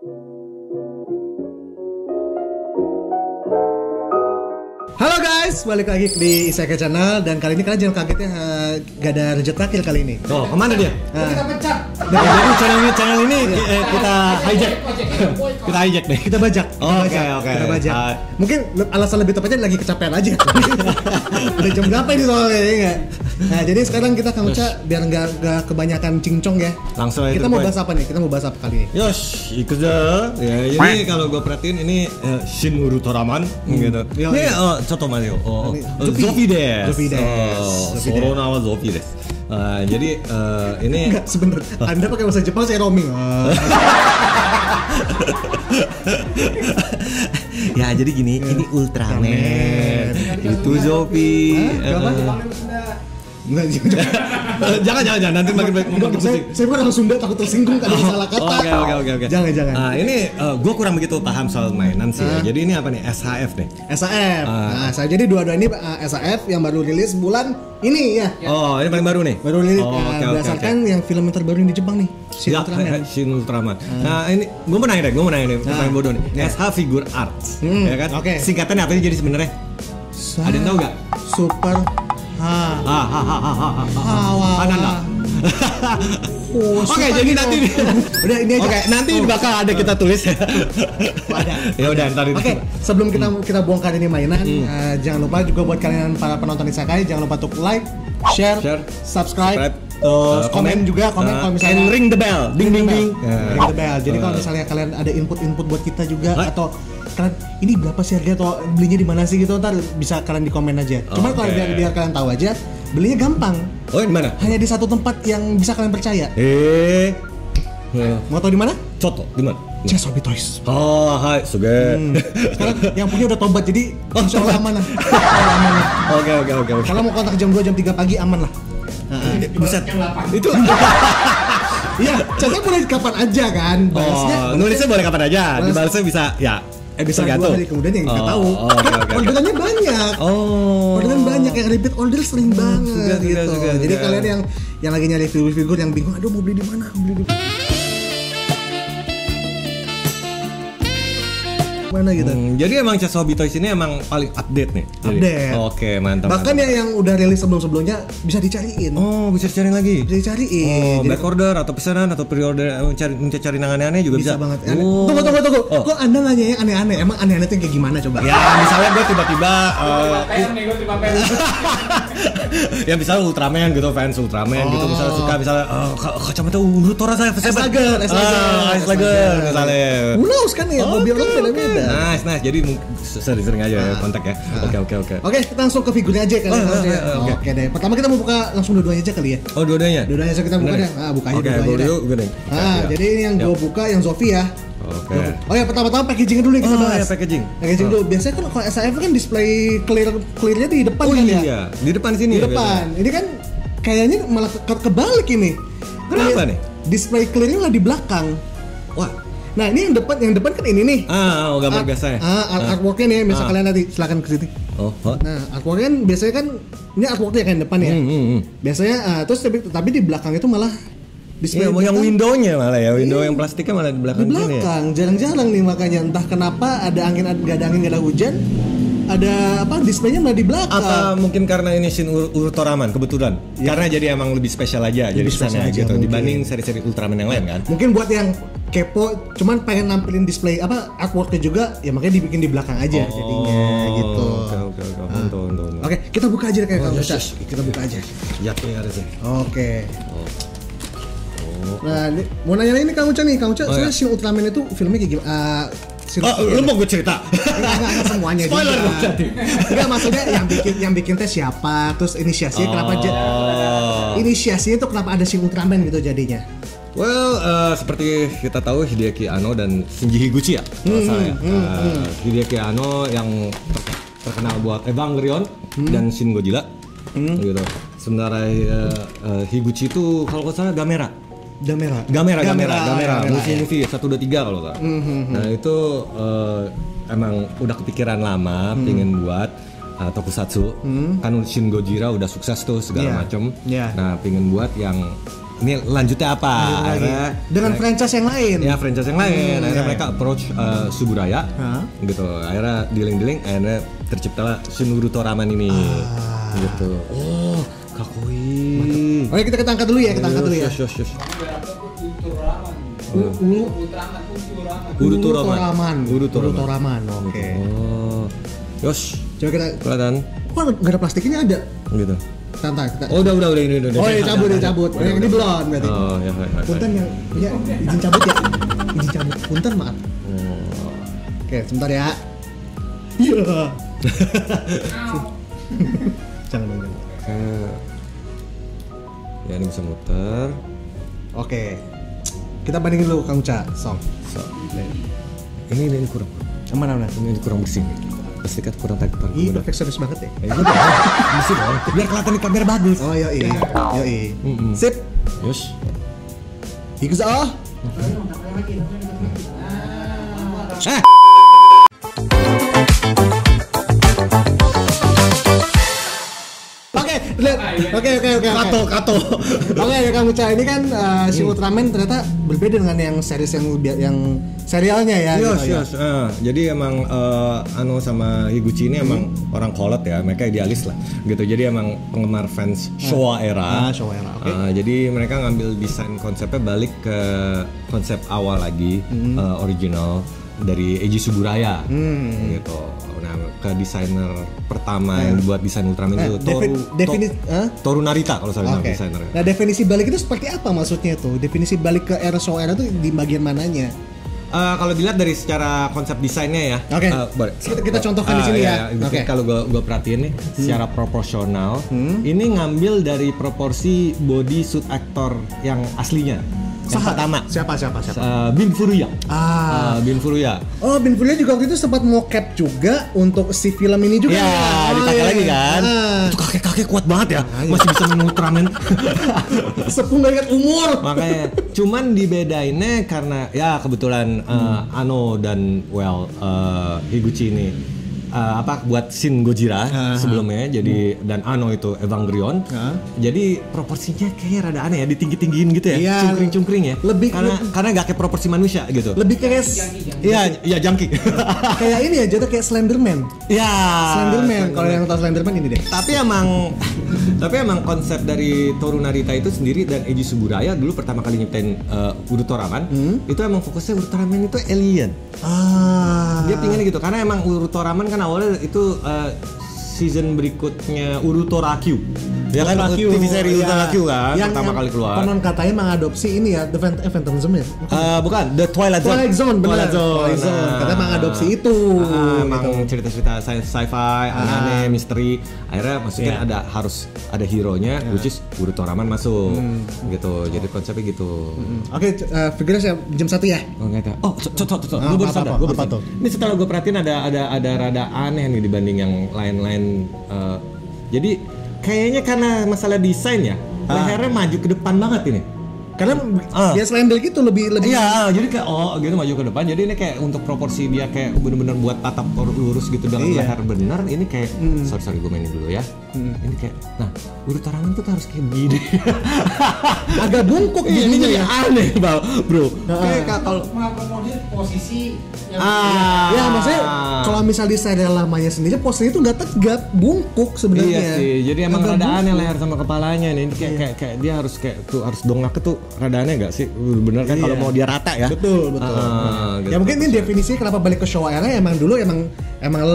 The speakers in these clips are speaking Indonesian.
Halo guys, balik lagi di Isekai Channel dan kali ini kalian jangan kaget ya, gak ada reject takil kali ini. Oh, kemana dia? Kita pecah. Jadi channel ini Kita hijack. Kita hijack deh. kita bajak. Oke. Kita bajak. Mungkin alasan lebih tepatnya lagi kecapean aja. Udah jam berapa ini soalnya ya enggak? Nah, jadi sekarang kita Kamuca biar nggak kebanyakan cincong ya. Langsung aja. Kita mau bahas apa nih? Kita mau bahas apa kali ini? Yosh, ikuza. Ya, ini kalau gue perhatiin ini Shin Ultraman gitu. Iya, Ini iya. contoh Mario. Zofi. Zofi desu. Zofi desu. Soro nama Zofi desu. Jadi ini Enggak, sebenarnya Anda pakai bahasa Jepang, saya roaming. ya jadi gini, ini Ultraman. Itu Zofi. Enggak, Jangan nanti makin pusing. saya bukan orang Sunda, takut tersinggung kalau salah kata. Oke. Jangan. Ini gue kurang begitu paham soal mainan sih. Jadi ini apa nih? SHF nih. SAF. Nah, saya jadi dua-dua ini SAF yang baru rilis bulan ini ya. Oh, ini paling baru nih. Baru rilis Oke. berdasarkan yang film yang terbaru di Jepang nih. Shin Ultraman. Shin Ultraman. Nah, ini gue mau nanya nih, pertanyaan bodoh nih. SH Figure Arts, ya kan? Oke. Singkatannya apa sih jadi sebenarnya? Ada yang tahu nggak? Super Ananda. Oke, jadi nanti udah ini aja. Oke, nanti bakal ada kita tulis ya. Ada. Ya udah ntar itu. Oke, sebelum kita bongkar ini mainan, jangan lupa juga buat kalian para penonton Isekai, jangan lupa untuk like, share, subscribe, komen kalau misalnya and ring the bell, ding. ring the bell. Jadi kalau misalnya kalian ada input buat kita juga atau kalian ini berapa sih harga atau belinya di mana sih gitu, ntar bisa kalian di komen aja. Cuma kalau biar kalian tahu aja, belinya gampang. Oh, di mana? Hanya di satu tempat yang bisa kalian percaya. Mau tahu di mana? Coto, di mana? Cesobi Toys. Oh, hai, suge. Sekarang yang punya udah tobat, jadi insya Allah aman lah. Oke. Kalau mau kontak jam 2 jam 3 pagi aman lah. Buset. Itu Iya, contohnya boleh kapan aja kan. Balasnya nulisnya boleh kapan aja. Dibalasnya bisa ya. Bisa 2 hari kemudian yang nggak tahu. Oke. Orderannya banyak. Orderan banyak, yang repeat order sering banget gitu. Jadi kalian yang lagi nyari figur yang bingung, aduh mau beli di mana? Mana gitu. Jadi emang Cesobi Toys ini emang paling update nih. Update. Oke, mantap. Bahkan yang udah rilis sebelumnya bisa dicariin. Oh, bisa dicariin lagi. Bisa dicariin. Back order atau pesanan atau pre-order cari yang aneh-aneh juga bisa. Bisa banget. Tunggu. Kok Anda nanya yang aneh-aneh? Emang aneh-aneh itu kayak gimana coba? Ya, misalnya gue tiba-tiba ya misalnya Ultraman gitu, fans Ultraman gitu, misalnya suka misalnya kacamata Tora saya Slugger misalnya. Who knows kan ya, hobi orang beda-beda. Nice. Jadi sering aja ya kontak ya. Oke. Oke, kita langsung ke figurnya aja kali. Oke deh. Pertama kita mau buka langsung dua-duanya aja kali ya. Oh, dua-duanya. Dua-duanya aja kita buka deh. Buka aja dua-duanya. Jadi ini yang gua buka yang Zofi ya. Oke. Oh ya, pertama-tama packagingnya dulu yang kita bahas. Ya, packaging Dulu. Biasanya kan kalau SAF kan display clearnya di depan kan ya. Iya, di depan sini. Di depan. Ini kan kayaknya malah kebalik ini. Kenapa nih? Display clearnya lah di belakang. Wah. Nah, ini yang depan kan ini nih. Gambar biasa ya. Artworknya nih, misalnya kalian nanti silakan ke sini. Nah, artworknya kan biasanya kan ini artworknya kan depan ya. Biasanya terus tapi di belakang itu malah display yang windownya malah ya, yang plastiknya malah di belakang sini. Di belakang, jarang-jarang nih makanya entah kenapa ada angin, nggak ada hujan. Ada displaynya malah di belakang. Apa mungkin karena ini Shin Ultraman kebetulan? Ya. Karena jadi emang lebih spesial aja jadi sana gitu mungkin. Dibanding seri-seri Ultraman yang lain kan. Mungkin buat yang kepo cuman pengen nampilin display artworknya juga ya, makanya dibikin di belakang aja jadinya gitu. Oke, kita buka aja kayak kamu. Kita buka aja. Ya harusnya. Oke. Nah, mau nanya ini kamu nih, soalnya Shin Ultraman itu filmnya kayak gimana? Lu mau gue cerita? Enggak semuanya juga. Spoiler dong jadi. Enggak, maksudnya yang bikin teh siapa? Terus inisiasinya kenapa inisiasinya tuh kenapa ada Shin Ultraman gitu jadinya? Well, seperti kita tahu Hideaki Anno dan Shinji Higuchi ya. Hideaki Anno yang terkenal buat Evangelion dan Shin Godzilla. Gitu. Sementara Higuchi itu kalau nggak salah Gamera. Movie 1 2 3 kalau nggak. Nah itu emang udah kepikiran lama pengen buat tokusatsu. Kan Shin Gojira udah sukses tuh segala macem. Nah pengen buat yang ini lanjutnya apa? Akhirnya dengan franchise yang lain. Ya franchise yang lain. Akhirnya mereka approach Suburaya, gitu. Akhirnya dealing, akhirnya terciptalah Shin Uruto Ramen ini, gitu. Oh, kakoi. Oke, kita angkat dulu ya, Yes. Uruto Ramen. Oke. Oh, yos. Coba kita. Kelihatan? Kok nggak ada plastiknya ada? Gitu. Santai. Oh, udah ini. Oh, ya cabut. Yang ini belum berarti. Oh, ya. Punten yang punya izin cabut ya. Izin cabut. Punten maaf. Oke, sebentar ya. Iya. Jangan. Ya, ini bisa muter. Oke. Kita bandingin dulu Kang Uca, song. Ini kurang. Mana? Ini kurang bersih. Pasti kan kurang tadi. Ih, perfeksionis banget ya. Bersih dong. Biar kelihatan di kamera bagus. Oh, yoi. Sip. Yos. Ikuza. Oke. Kato. Oke, Kang Uca, ini kan Shin Ultraman ternyata berbeda dengan yang series yang serialnya ya. Yes. Jadi emang Ano sama Higuchi ini emang orang kolot ya, mereka idealis lah, gitu. Jadi emang penggemar fans Showa era. Oke. Jadi mereka ngambil desain konsepnya balik ke konsep awal lagi, original dari Eiji Suburaya, gitu. Nah, ke desainer pertama yang dibuat desain Ultraman itu Toru Narita kalau saya bilang desainernya. Nah, definisi balik itu seperti apa maksudnya tuh? Definisi balik ke era Showa era tuh di bagian mananya? Kalau dilihat dari secara konsep desainnya ya, kita contohkan di sini ya. Kalau gue perhatiin nih, secara proporsional, ini ngambil dari proporsi body suit aktor yang aslinya. Yang pertama. Siapa? Bin Furuya. Bin Furuya. Oh, Bin Furuya juga waktu itu sempat mocap juga untuk si film ini juga. Ya, dipakai lagi kan. Itu kakek kuat banget ya, masih bisa main Ultraman. Sepuh nggak ingat umur. Makanya, cuman dibedainnya karena ya kebetulan Ano dan Higuchi ini buat Shin Gojira sebelumnya, jadi dan Ano itu Evangelion. Jadi proporsinya kayak rada aneh ya, ditinggi-tinggiin gitu ya, cungkring-cungkring ya. Karena nggak kayak proporsi manusia gitu. Lebih kayak Iya, jangki. Kayak ini ya, jatuh kayak Slenderman. Iya. Slenderman, kalau yang tahu Slenderman ini deh. Tapi emang konsep dari Toru Narita itu sendiri dan Eiji Suburaya dulu pertama kali nyiptain Uruto Ramen, itu emang fokusnya Uruto Ramen itu alien. Dia pinginnya gitu, karena emang Uruto Ramen kan awalnya itu season berikutnya Uruto Rakyu. Ya kan, TV seri Uruto Rakyu kan yang pertama kali keluar. Konon katanya mengadopsi ini ya, The Phantom Zone ya? Bukan, The Twilight Zone. Twilight Zone. Katanya mengadopsi itu. Emang cerita-cerita sci-fi, aneh-aneh, misteri. Akhirnya maksudnya harus ada hero-nya, which is Uruto Ramen masuk. Gitu. Jadi konsepnya gitu. Oke, figurnya saya jam 1 ya? Oh, enggak ada. Oh, gue baru sadar. Ini setelah gue perhatiin ada rada aneh nih dibanding yang lain-lain. Jadi kayaknya karena masalah desain ya, lehernya maju ke depan banget ini. Karena dia slender gitu lebih. Iya, jadi kayak gitu maju ke depan. Jadi ini kayak untuk proporsi dia kayak bener-bener buat tatap lurus gitu dengan leher bener. Ini kayak sorry gue mainin dulu ya. Ini kayak, nah Uruto Ramen tuh harus kayak begini. Agak bungkuk ini jadi aneh bro. Kayak kalau mengakomodir posisi ya maksudnya kalau misal di serial lamanya sendiri posisinya itu nggak tegap, bungkuk sebenarnya. Iya sih, jadi emang rada aneh leher sama kepalanya nih. Ini kayak dia harus harus dongak tuh rada aneh nggak sih? Bener kan kalau mau dia rata ya? Betul. Gitu. Ya mungkin ini definisinya kenapa balik ke Showa era, emang dulu emang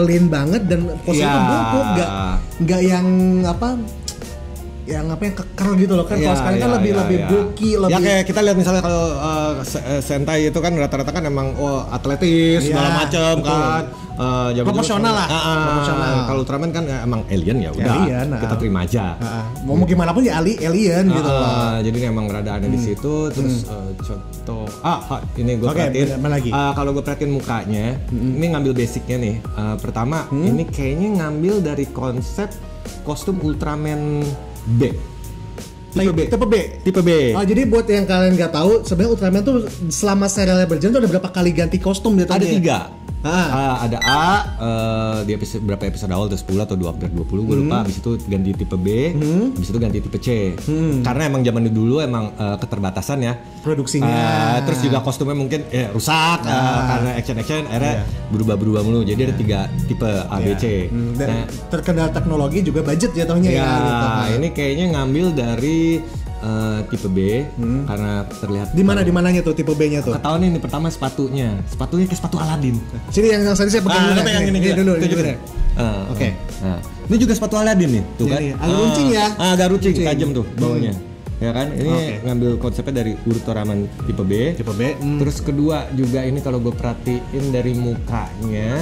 lean banget dan posisinya tuh bungkuk, nggak yang yang keker gitu loh kan. Kalau sekarang kan lebih bulky, lebih. Ya kayak kita lihat misalnya kalau Sentai itu kan rata-rata kan emang atletis segala macam kan. Proporsional lah. Kalau Ultraman kan emang alien ya udah. Kita terima aja. Mau gimana pun ya alien gitu lah. Jadi emang rada ada di situ. Terus contoh ini gue perhatiin. Kalau gue perhatiin mukanya, ini ngambil basicnya nih. Pertama ini kayaknya ngambil dari konsep kostum Ultraman B. Tipe B. Oh, jadi buat yang kalian nggak tahu, sebenarnya Ultraman tuh selama serialnya berjalan tuh ada berapa kali ganti kostum dia? Ada 3. Ada A di episode berapa episode awal tuh 10 atau 20 gue lupa. Habis itu ganti tipe B, habis itu ganti tipe C. Karena emang zaman dulu emang keterbatasan ya produksinya. Terus juga kostumnya mungkin rusak karena action akhirnya berubah mulu. Jadi ada 3 tipe A, B, C. Dan terkendala teknologi juga budget jatuhnya ya. Gitu. Ini kayaknya ngambil dari tipe B karena terlihat di mananya tuh tipe B-nya tuh. Ketahuan ini pertama sepatunya kayak sepatu Aladin. Sini yang tadi saya pegang ini dulu. Oke. Ini juga sepatu Aladin nih, tuh kan. Agak runcing ya. Agak runcing, tajam tuh baunya. Ya kan, ini ngambil konsepnya dari Urutoraman tipe B. Terus kedua juga ini kalau gue perhatiin dari mukanya,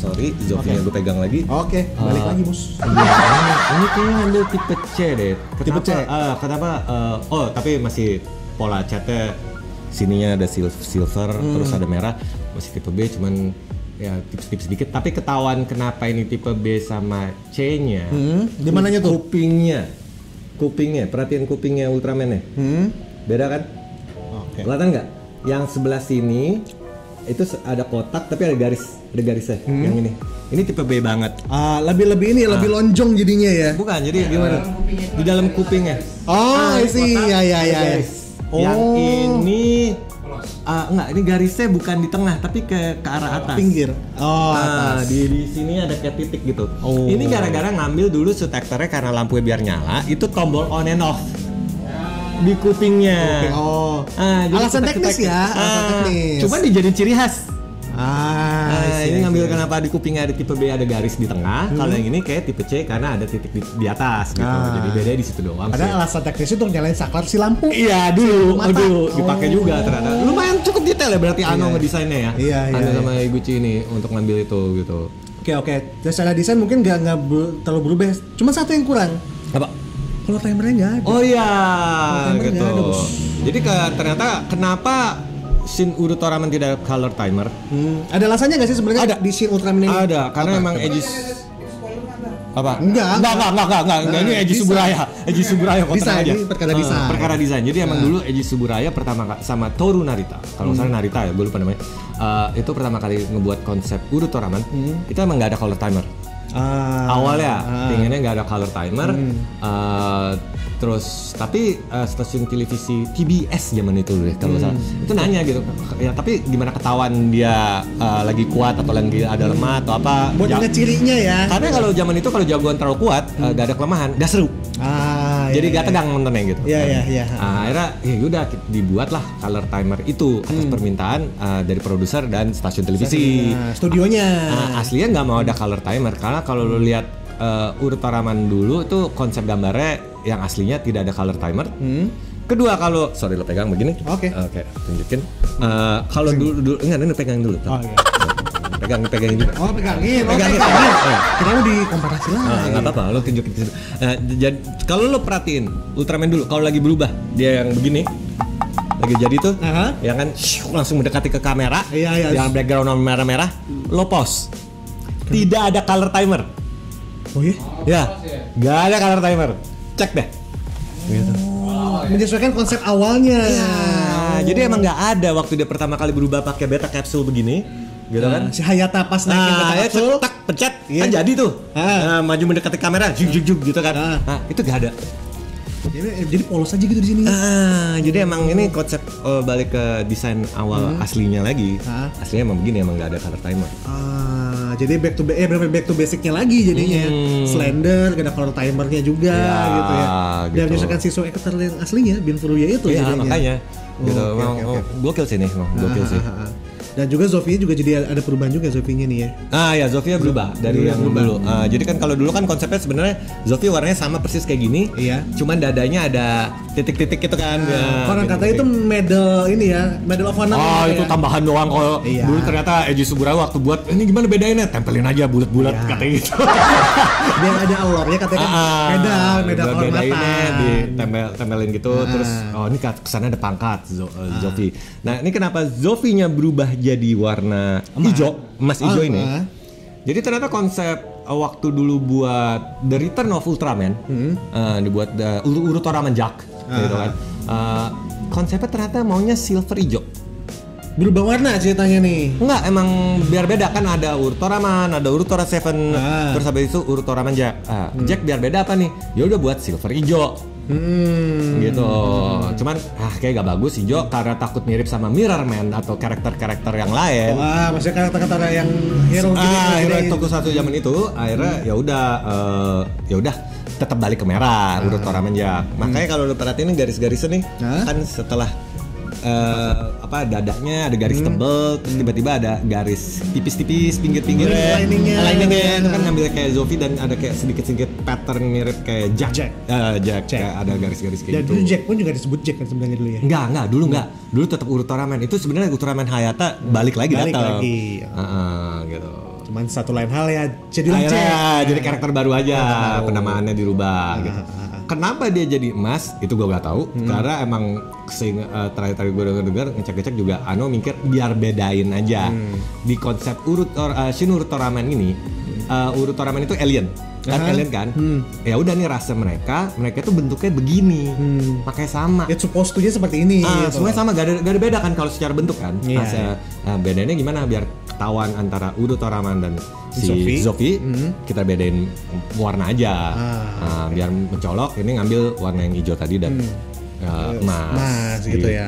sorry, Zofia gue pegang lagi. Balik lagi bos. Ini kayaknya ngambil tipe C deh. Tipe C. Kenapa? Tapi masih pola catnya sininya ada silver, terus ada merah, masih tipe B, cuman ya tips-tips sedikit. Tapi ketahuan kenapa ini tipe B sama C-nya? Di mananya tuh? Kupingnya, perhatiin kupingnya Ultraman nya. Beda kan? Kelihatan nggak? Yang sebelah sini itu ada kotak tapi ada garisnya. Yang ini tipe B banget. Lebih lebih lonjong jadinya ya. Bukan, jadi gimana? Di dalam kupingnya. I see. Ya. Yang ini enggak, ini garisnya bukan di tengah tapi ke arah atas. Pinggir. Atas. Di sini ada kayak titik gitu. Ini gara-gara ngambil dulu suit actor-nya karena lampunya biar nyala, itu tombol on and off di kupingnya. Alasan teknis ya, Cuma dijadiin ciri khas. Ini ngambil iya. kenapa di kupingnya ada tipe B ada garis di tengah, kalau yang ini kayak tipe C karena ada titik di atas gitu. Jadi bedanya di situ doang. Ada alasan teknis itu untuk nyalain saklar si lampu. Iya dulu, dipakai juga ternyata. Lumayan cukup detail ya berarti Ano ngedesainnya ya. Ano sama Higuchi ini untuk ngambil itu gitu. Oke. Dari secara desain mungkin nggak terlalu berubah. Cuma satu yang kurang. Apa? Kalau timernya nggak ada. Oh iya, gitu. Jadi ternyata kenapa Shin Urutoraman tidak ada color timer? Ada alasannya nggak sih sebenarnya? Ada di Shin Ultraman ini? Ada, karena emang Aegis apa? Enggak. Ini Aegis Suburaya. Aegis Suburaya desain aja. Ini perkara desain. Jadi emang dulu Aegis Suburaya pertama sama Toru Narita. Kalau misalnya Narita ya, gue lupa namanya. Itu pertama kali ngebuat konsep Urutoraman. Itu emang nggak ada color timer. Awalnya pengennya nggak ada color timer. Terus tapi stasiun televisi TBS zaman itu deh kalau salah itu nanya gitu ya, tapi gimana ketahuan dia lagi kuat atau lagi ada lemah atau apa buat cirinya ya, karena kalau zaman itu kalau jagoan terlalu kuat gak ada kelemahan gak seru. Jadi gak tegang nontonnya gitu. Iya. Akhirnya ya udah dibuatlah color timer itu atas permintaan dari produser dan stasiun televisi. Studionya aslinya nggak mau ada color timer karena kalau lo lihat Urutoraman dulu itu konsep gambarnya yang aslinya tidak ada color timer. Kedua kalau sorry lo pegang begini. Oke, tunjukin. Kalau dulu enggak ini pegang dulu. Pegangin juga. Pegangin. Kita mau dikomparasi lah. Enggak apa-apa, lo tunjukin di situ. Jadi kalau lo perhatiin Ultraman dulu kalau lagi berubah dia yang begini. Lagi jadi tuh, ya kan langsung mendekati ke kamera. Yang background merah-merah, lo pause. Tidak ada color timer. Oh iya? Ya, nggak ada color timer. Cek deh. Gitu. Menyesuaikan konsep awalnya. Jadi emang nggak ada waktu dia pertama kali berubah pakai beta capsule begini, gitu kan? Si Hayata pas naikin beta capsule, tak pencet, kan jadi tuh. Maju mendekati kamera, juk gitu kan. Itu nggak ada. Jadi polos aja gitu di sini. Jadi emang ini konsep balik ke desain awal aslinya lagi. Aslinya emang begini, emang nggak ada color timer. Jadi back to basicnya lagi jadinya. Slender, gak ada color timernya juga gitu ya. Dan misalkan siswa ekster yang aslinya Bin Furuya itu jadinya. Makanya. Gitu. Gokil sih nih, gokil sih. Dan juga Zofia juga jadi ada perubahan juga Zofianya nih ya. Ya Zofia berubah dari yang dulu. Jadi kan kalau dulu kan konsepnya sebenarnya Zofia warnanya sama persis kayak gini. Iya. Cuman dadanya ada titik-titik gitu kan. Orang katanya itu medal ini ya, medal of honor. Itu tambahan doang kalau dulu ternyata Eiji Suburaya waktu buat ini gimana bedainnya? Tempelin aja bulat-bulat katanya gitu. Biar ada allure-nya katanya kan medal kehormatan. Ditempelin gitu terus ini kesana ada pangkat Zofi. Nah, ini kenapa Zofinya berubah jadi warna hijau, emas hijau ini. Jadi ternyata konsep waktu dulu buat The Return of Ultraman, dibuat Urutoraman Jack, gitu kan. Konsepnya ternyata maunya silver hijau. berubah warna ceritanya nih. Enggak, emang biar beda kan, ada Ultraman, ada Ultra Seven, terus habis itu Ultraman Jack. Jack biar beda apa nih? Ya udah buat silver hijau. Gitu. Cuman kayak gak bagus hijau karena takut mirip sama Mirrorman atau karakter-karakter yang lain. Wah, maksudnya karakter-karakter yang hero hero Tokusatsu zaman itu akhirnya ya udah tetap balik ke merah Ultraman Jack. Makanya kalau lu perhatiin garis-garisnya nih kan setelah dadanya ada garis tebel, terus tiba-tiba ada garis tipis-tipis pinggir-pinggir liningnya itu kan ngambil kayak Zofi dan ada kayak sedikit-sedikit pattern mirip kayak Jack. Kayak ada garis-garis kayak gitu. Dan dulu Jack pun juga disebut Jack kan sebenarnya dulu ya. Enggak, dulu tetap Ultraman. Itu sebenarnya Ultraman Hayata balik lagi datang. Gitu. Cuman satu lain hal ya, jadi karakter baru aja, penamaannya dirubah gitu. Kenapa dia jadi emas? Itu gue gak tahu. Karena emang terakhir gue dengar ngecek-ngecek juga Ano mikir biar bedain aja. Di konsep Shin Ultraman ini, Ultraman itu alien. Kan alien kan? Ya udah nih rasa mereka itu bentuknya begini. Makanya sama. It's supposed to-nya seperti ini. Gitu. Semuanya sama, gak ada beda kan kalau secara bentuk kan. Bedanya gimana biar ketahuan antara Ultraman dan si Zofi, kita bedain warna aja. Biar mencolok, ini ngambil warna yang hijau tadi dan emas gitu ya.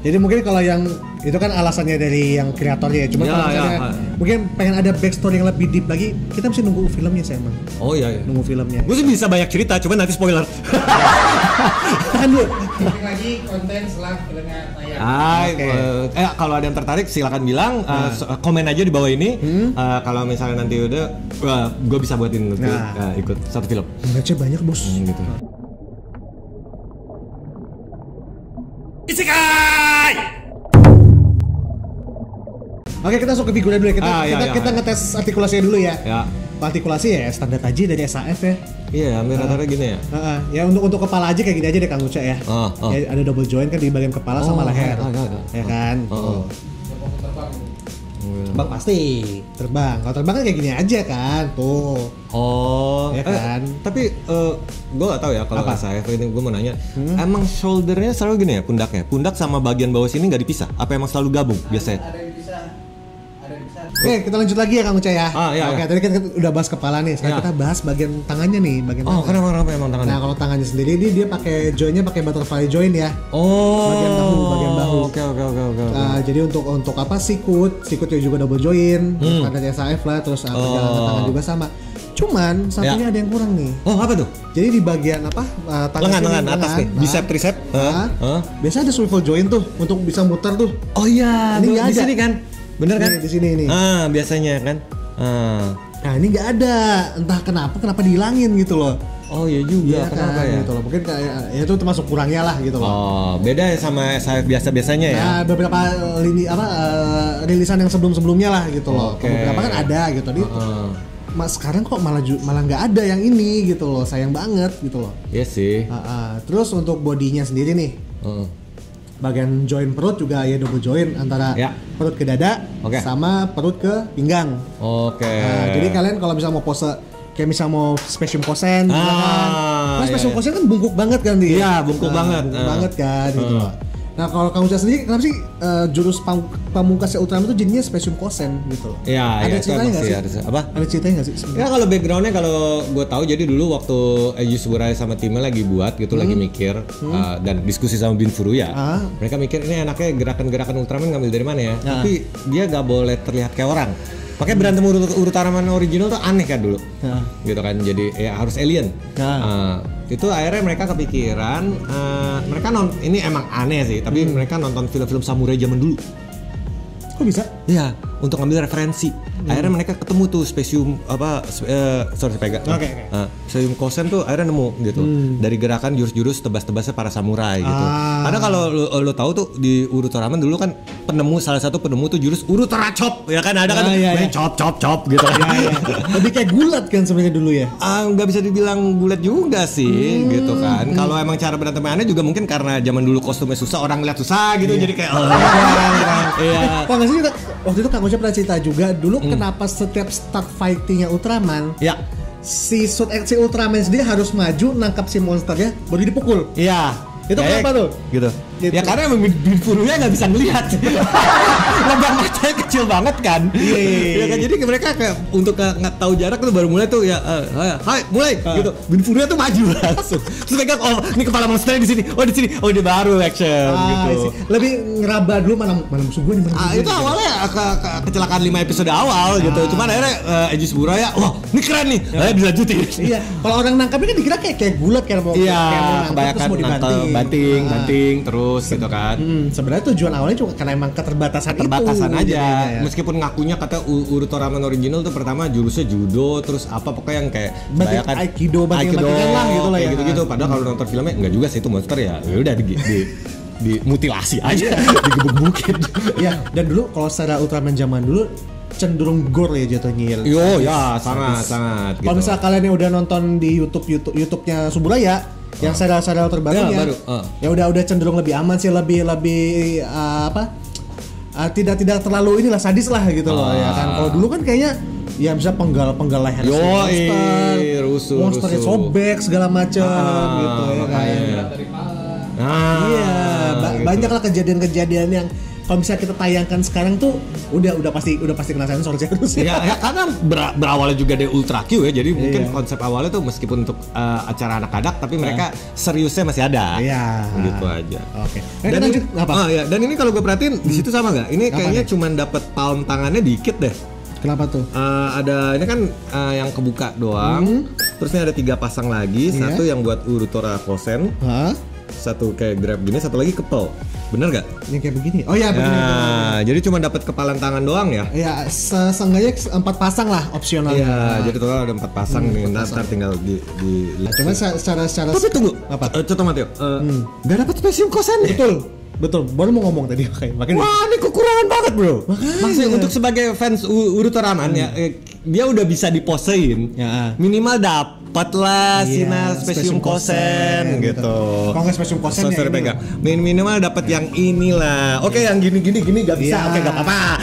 Jadi mungkin kalau yang itu kan alasannya dari yang kreatornya ya. Cuma kalau misalnya mungkin pengen ada backstory yang lebih deep lagi, kita mesti nunggu filmnya sih emang. Oh iya. Nunggu filmnya. Gue sih bisa banyak cerita, cuma nanti spoiler. Tahan dulu. lagi konten setelah filmnya tayang. Kalau ada yang tertarik silakan bilang, komen aja di bawah ini. Kalau misalnya nanti udah, gue bisa buatin nanti ikut satu film. Baca banyak bos. Gitu. Isekai! Oke, kita masuk ke figurnya dulu ya. Kita ngetes artikulasinya dulu ya. Artikulasi ya standar aja dari SAF ya. Iya, hampir rata-rata gini ya. Ya untuk kepala aja kayak gini aja deh Kang Uca ya. Ya ada double joint kan di bagian kepala sama leher. Ya kan? Terbang pasti terbang. Kalau terbang kan kayak gini aja kan, tuh. Ya kan. Tapi gue gak tahu ya kalau saya ini gue mau nanya, emang shouldernya selalu gini ya, pundaknya? Pundak sama bagian bawah sini nggak dipisah? Apa emang selalu gabung biasanya? Ada yang bisa. Oke, kita lanjut lagi ya Kang Uca ya. Oke, tadi kan kita udah bahas kepala nih. Sekarang kita bahas bagian tangannya nih, kenapa emang tangannya? Nah, kalau tangannya sendiri dia pakai jointnya pakai butterfly joint ya. Bagian bahu. Oke. Jadi untuk apa sikutnya juga double joint, standar SAF lah, terus perjalanan tangan juga sama. Cuman satunya ada yang kurang nih. Apa tuh? Jadi di bagian lengan atas nih, bicep tricep. Biasa ada swivel joint tuh untuk bisa muter tuh. Oh iya, ini di sini kan? Bener kan? Di sini ini. Biasanya kan. Nah ini nggak ada, entah kenapa dihilangin gitu loh. Oh iya juga, kenapa ya? Gitu loh. Mungkin kayak ya itu termasuk kurangnya lah gitu loh. Beda ya sama SAF biasanya ya. Nah, beberapa rilisan yang sebelumnya lah gitu loh. Beberapa kan ada gitu nih. Sekarang kok malah nggak ada yang ini gitu loh, sayang banget gitu loh. Iya sih. Terus untuk bodinya sendiri nih. Bagian joint perut juga ya double joint antara perut ke dada sama perut ke pinggang. Jadi kalian kalau bisa mau pose kayak misal mau specium kosen gitu kan. Specium kosen kan bungkuk banget kan dia. Iya, bungkuk banget. Banget kan gitu loh. Nah, kalau kamu sendiri kenapa sih jurus pamungkasnya Ultraman itu jadinya specium kosen gitu loh? Iya, ada ceritanya nggak sih? Ada ceritanya nggak sih? Ya kalau backgroundnya kalau gue tahu jadi dulu waktu Eiji Tsuburaya sama timnya lagi buat gitu lagi mikir dan diskusi sama Bin Furuya, mereka mikir ini enaknya gerakan-gerakan Ultraman ngambil dari mana ya? Tapi dia nggak boleh terlihat kayak orang. Makanya berantem Ultraman original tuh aneh kan dulu, gitu kan. Jadi ya harus alien. Itu akhirnya mereka kepikiran, mereka ini emang aneh sih, tapi mereka nonton film-film samurai zaman dulu. Kok bisa? Iya, untuk ngambil referensi. Akhirnya mereka ketemu tuh specium specium kosen tuh akhirnya nemu gitu. Dari gerakan jurus-jurus tebas-tebasnya para samurai gitu. Karena kalau lo tahu tuh di Ultraman dulu kan salah satu penemu tuh jurus Ultra Chop ya kan, ada kan main chop gitu. Lebih kayak gulat kan sebenarnya dulu ya. Nggak bisa dibilang gulat juga sih gitu kan. Kalau emang cara berantem aneh juga mungkin karena zaman dulu kostumnya susah, orang lihat susah gitu jadi kayak Kok nggak sih waktu itu Kang Uca pernah cerita juga dulu kenapa setiap start fightingnya Ultraman si Ultraman sendiri harus maju nangkap si monsternya baru dipukul. Iya. Itu kenapa tuh? Gitu. Gitu. Ya karena emang Binfurunya nggak bisa ngelihat. Lubang matanya kecil banget kan. Iya kan, jadi mereka kayak untuk nggak tahu jarak tuh baru mulai tuh ya hai mulai gitu. Binfurunya tuh maju langsung. Terus mereka ini kepala monsternya di sini. Oh di sini. Oh dia baru action gitu. Lebih ngeraba dulu mana musuh gue nih. Itu awalnya kecelakaan 5 episode awal gitu. Cuman akhirnya Eiji Suburaya, wah ini keren nih. Akhirnya dilanjutin. Iya. Kalau orang nangkapnya kan dikira kayak gulat kayak mau kebanyakan banting terus gitu kan. Sebenarnya tujuan awalnya cuma karena emang keterbatasan aja. Ya. Meskipun ngakunya kata Uruto Ramen original tuh pertama jurusnya judo, terus apa pokoknya yang kayak kebanyakan aikido lah gitu lah ya. Gitu. Padahal kalau nonton filmnya enggak juga sih itu monster ya. Ya udah dimutilasi aja, digebuk-gebukin. Ya, dan dulu kalau secara Ultraman zaman dulu cenderung gore ya jatuhnya. Yo ya, sangat. Kalau misalnya kalian yang udah nonton di YouTube-nya Suburaya yang serial terbarunya, ya udah cenderung lebih aman sih, lebih tidak terlalu inilah sadis lah gitu loh ya kan. Kalau dulu kan kayaknya ya bisa penggal leher monsternya sobek segala macam gitu ya kan. Banyak lah kejadian-kejadian yang kalau misalnya kita tayangkan sekarang tuh udah pasti kena sensor harus ya karena berawalnya juga dari Ultra Q ya, jadi mungkin konsep awalnya tuh meskipun untuk acara anak-anak tapi mereka seriusnya masih ada. Gitu aja. Oke. Dan ini dan ini kalau gue perhatiin di situ sama nggak? Ini kayaknya cuma dapat palm tangannya dikit deh. Kenapa tuh? Ada ini kan yang kebuka doang. Terus ini ada 3 pasang lagi, satu yang buat Urutora Kosen. Satu kayak grab gini, satu lagi kepel. Bener gak? Yang kayak begini? Oh iya begini. Jadi cuma dapat kepalan tangan doang ya? Iya, seenggaknya 4 pasang lah opsional. Iya, jadi total ada 4 pasang nih. Ntar tinggal di Cuma secara tapi tunggu. Apa? Contoh Mateo. Gak dapat spesium kosen ya? Betul. Baru mau ngomong tadi makanya. Wah, ini kekurangan banget, bro. Maksudnya untuk sebagai fans Uruto Ramen ya, dia udah bisa diposein. Minimal dapat lah spesium kosen gitu. Kalau nggak spesium kosen ya pegang. Minimal dapat yang inilah. Oke, yang gini gak bisa. Oke, gak apa-apa.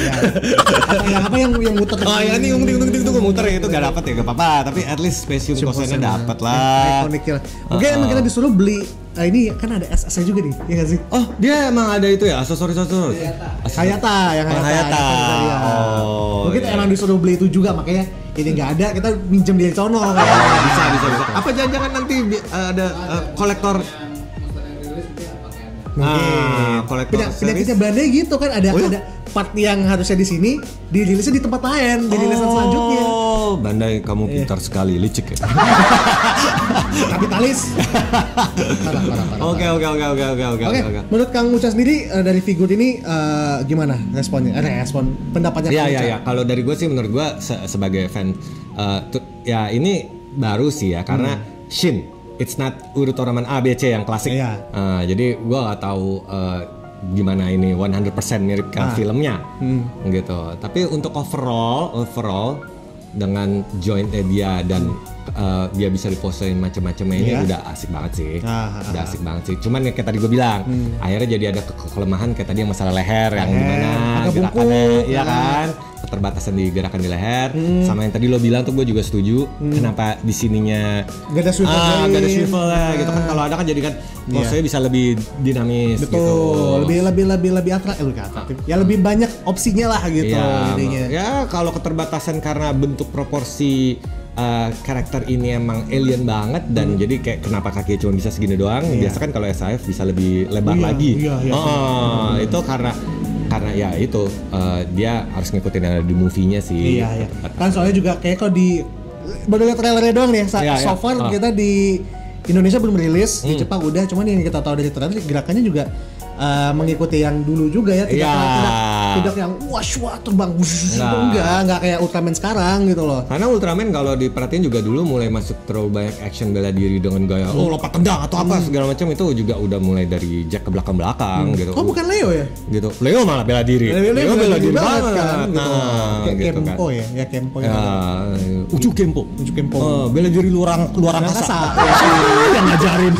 Apa yang muter? Oh ya, ini tunggu muter itu gak dapat ya, gak apa-apa. Tapi at least spesium kosennya dapat lah. Ikonik lah. Oke, emang kita disuruh beli. Ini kan ada SS juga nih, ya nggak sih? Oh, dia emang ada itu ya, aksesoris. Hayata. Mungkin emang disuruh beli itu juga, makanya ini nggak ada, kita minjem dari sono. Bisa. Apa jangan nanti ada kolektor? Kolektor penyakitnya Belanda gitu kan, ada part yang harusnya di sini dirilisnya di tempat lain, di rilisan selanjutnya. Bandai, kamu pintar sekali, licik ya. Kapitalis. Parah. Oke. Menurut Kang Uca sendiri dari figur ini gimana responnya? Respon pendapatnya Kang Uca? Ya. Kalau dari gue sih, menurut gue sebagai fan, ya ini baru sih ya, karena Shin, it's not Uruto Ramen ABC yang klasik. Jadi gue nggak tahu gimana ini 100% mirip filmnya gitu. Tapi untuk overall dengan jointnya dia dan dia bisa diposein macam-macamnya ini udah asik banget sih. Cuman ya kayak tadi gue bilang, akhirnya jadi ada kelemahan kayak tadi yang masalah leher yang gimana gerakannya, iya kan? Keterbatasan di gerakan di leher. Sama yang tadi lo bilang tuh gue juga setuju. Kenapa di sininya gak ada swivel lah gitu kan, kalau ada kan jadi kan posenya bisa lebih dinamis. Betul, gitu. lebih atraktif. Ya lebih banyak opsinya lah gitu intinya. Ya kalau keterbatasan karena bentuk proporsi karakter ini emang alien banget dan jadi kayak kenapa kakinya cuma bisa segini doang. Biasa kan kalau SAF bisa lebih lebar lagi. Itu karena ya itu dia harus ngikutin yang ada di movie-nya sih. Iya. Kan soalnya juga kayak kalau di baru lihat trailernya doang nih. So far kita di Indonesia belum rilis, di Jepang udah. Cuman yang kita tahu dari trailer gerakannya juga mengikuti yang dulu juga ya, tidak yang wah terbang enggak kayak Ultraman sekarang gitu loh. Karena Ultraman kalau diperhatiin juga dulu mulai masuk terlalu banyak action bela diri dengan gaya lompat tendang atau apa segala macam, itu juga udah mulai dari Jack ke belakang gitu. Bukan Leo ya? Gitu. Leo malah bela diri. Leo bela diri banget kan. Kayak gitu Kempo kan. Ya Kempo ya. Uju Kempo. Bela diri luar angkasa. Yang ngajarin.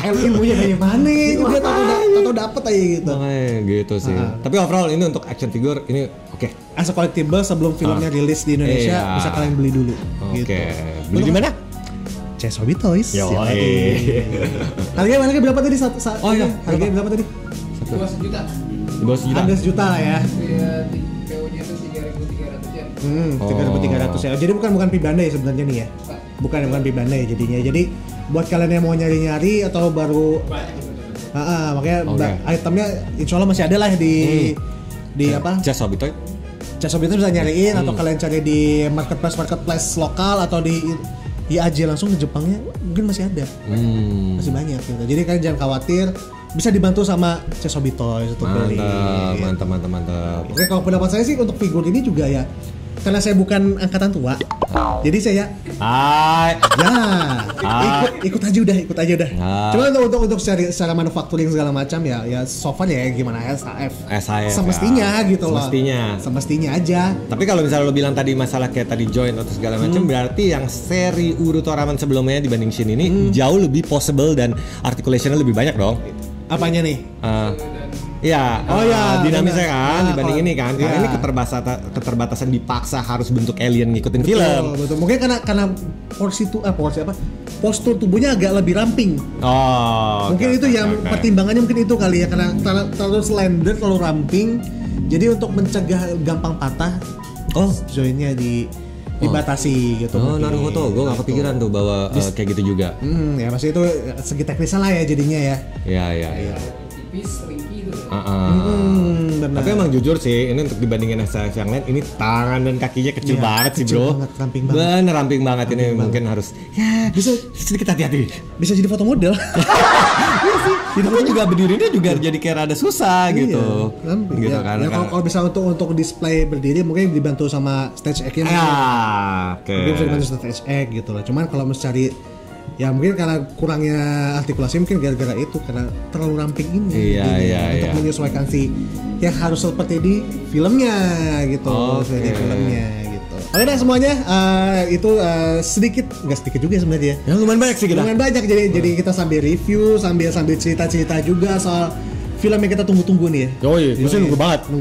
Ilmunya dari mana juga atau dapat aja gitu. Gitu sih. Tapi overall ini untuk action figure ini oke. As a collectible sebelum filmnya rilis di Indonesia bisa kalian beli dulu. Beli di mana? CS Hobby Toys. Harganya berapa tadi? Harganya berapa tadi? Di bawah sejuta. Di bawah sejuta. Ada sejuta lah ya. PO-nya itu 3.300 ya. 3.300 ya. Jadi bukan Pibandai sebenarnya nih ya. Bukan Pibandai jadinya. Jadi buat kalian yang mau nyari-nyari atau baru makanya itemnya insya Allah masih ada lah di apa? CS Hobby Toys. CS Hobby Toys bisa nyariin atau kalian cari di marketplace lokal atau di IAJ langsung ke Jepangnya mungkin masih ada. Masih banyak gitu. Jadi kalian jangan khawatir, bisa dibantu sama CS Hobby Toys untuk beli. Mantap. Oke, kalau pendapat saya sih untuk figur ini juga ya, karena saya bukan angkatan tua, jadi saya ikut aja udah. Cuma untuk secara manufacturing segala macam ya so far ya gimana SAF semestinya ya. Gitu loh. Semestinya aja. Tapi kalau misalnya lo bilang tadi masalah kayak tadi joint atau segala macam, berarti yang seri Urutoraman sebelumnya dibanding Shin ini jauh lebih possible dan articulationnya lebih banyak dong. Apanya nih? Dinamisnya kan dibanding ini kan. Karena ini keterbatasan dipaksa harus bentuk alien ngikutin film. Betul. Mungkin karena postur tubuhnya agak lebih ramping. Mungkin itu yang pertimbangannya mungkin itu kali ya, karena terlalu slender, terlalu ramping. Jadi untuk mencegah gampang patah, jointnya dibatasi gitu. Naruhodo, gue nggak kepikiran tuh bahwa kayak gitu juga. Ya pasti itu segi teknisnya lah ya jadinya ya. Iya. Tipis, ringkih gitu. Tapi emang jujur sih, ini untuk dibandingin SAF yang lain, ini tangan dan kakinya kecil banget sih bro. Ramping banget. Bener ramping banget ini mungkin harus bisa sedikit hati-hati. Bisa jadi foto model. Iya sih. Tapi juga berdirinya juga jadi kayak rada susah gitu. Gitu kan. Ya kalau bisa untuk display berdiri mungkin dibantu sama stage egg-nya. Mungkin bisa dibantu stage egg gitu lah. Cuman kalau mesti cari ya mungkin karena kurangnya artikulasi, mungkin gara-gara itu karena terlalu ramping ini untuk menyesuaikan yang harus seperti di filmnya gitu. Di filmnya gitu. Oke deh semuanya, itu nggak sedikit juga sebenarnya ya. Lumayan banyak sih kita. Lumayan banyak, jadi kita sambil review, sambil cerita-cerita juga soal film yang kita tunggu-tunggu nih ya. Gue sih nunggu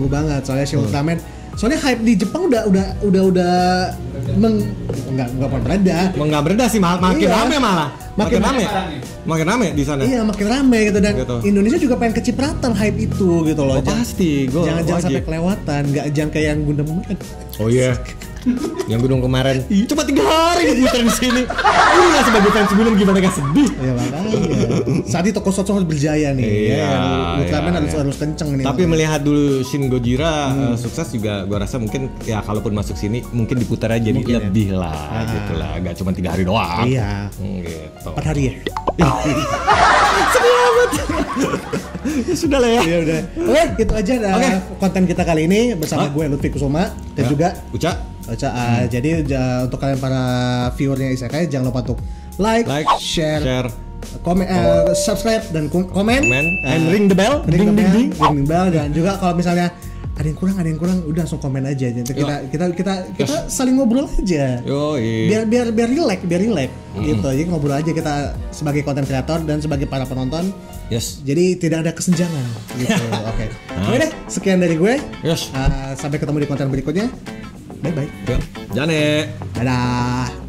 banget soalnya Shin Ultraman. Soalnya hype di Jepang udah nggak bereda sih, makin rame malah. Makin rame di sana. Iya, makin rame gitu, dan Indonesia juga pengen kecipratan hype itu gitu loh. Pasti, jangan sampai kelewatan, jangan kayak yang Gundam. Yang Gunung kemarin cuma 3 hari diputar di sini. Iya, sebagai fans Gunung gimana gak sedih? Ya makanya. Saat itu Tokusatsu harus berjaya nih. Ultraman harus kenceng nih. Tapi melihat dulu Shin Gojira sukses juga, gua rasa mungkin ya kalaupun masuk sini mungkin diputar aja jadi lebih lah gitu lah. Gak cuma 3 hari doang. Iya. Gitu. 4 hari ya. Sedih amat. Ya sudah lah ya. Udah. Oke, gitu aja konten kita kali ini bersama gue Lutfi Kusuma dan juga Uca. Jadi untuk kalian para viewernya Isekai, jangan lupa untuk like, share, komen, subscribe dan komen, and ring the bell, ring bell, dan juga kalau misalnya ada yang kurang udah langsung komen aja. Jadi kita saling ngobrol aja. Biar relax gitu. Jadi ngobrol aja kita sebagai content creator dan sebagai para penonton. Jadi tidak ada kesenjangan gitu. Oke deh, sekian dari gue. Sampai ketemu di konten berikutnya. Bye bye. Jane. Dadah.